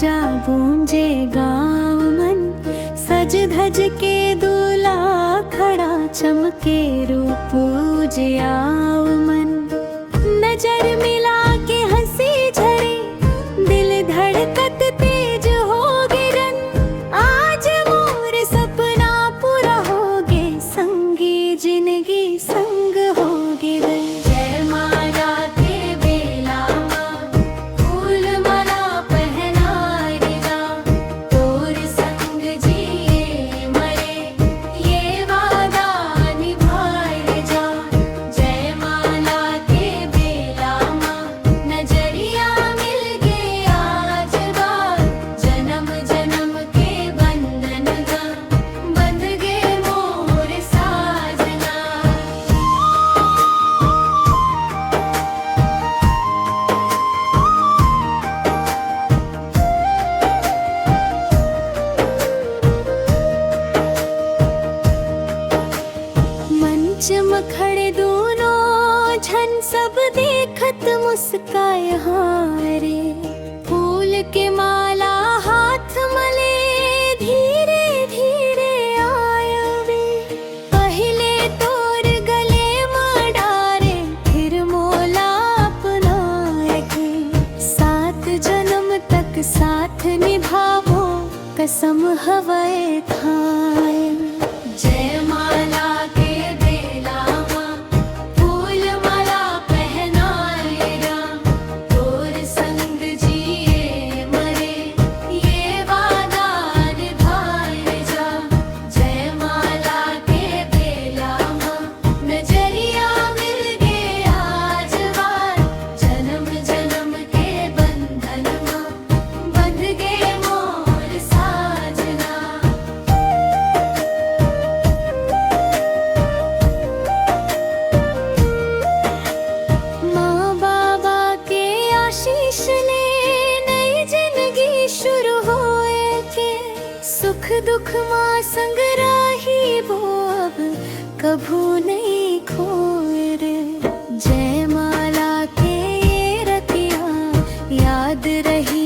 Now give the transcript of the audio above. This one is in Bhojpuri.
बाजा गूंजे गाँव मन, सज धज के दूल्हा खड़ा चमके रूप उजियाव मन। नजर मिला के हंसी झरे, दिल धड़कत तेज हो गिरन, आज मोर सपना पूरा होगे, संगी जिंदगी संग हो गिरन। जय माला के बेला माँ, फूल माला पहनाए जा, तोर संग जिए मरे, ये वादा निभाए जा। जय माला के बेला माँ, नजरिया मिल गए आज बार, जन्म जन्म के बंधन गा, बंध गए मोर साजना। मंच में खड़े दोनों झन सब देखत मुस्काए हारे, फूल के माला हाथ मले धीरे धीरे आयवे। पहले तोर गले में डारे, फिर मोला अपनाए के, सात जन्म तक साथ निभावो कसम हवाए खाए। जय माला के बेला माँ, फूल माला पहनाए जा, तोर संग जिए मरे, ये वादा निभाए जा। जय माला के बेला माँ, नजरिया मिल गए आज बार, जन्म जन्म के बंधन माँ, बंध गए मोर साजना। माँ बाबा के आशीष ले नई जिंदगी शुरू होए के, सुख दुख माँ संग राही वो अब कभू नहीं खोए रे। जय माला के ये रतिया याद रही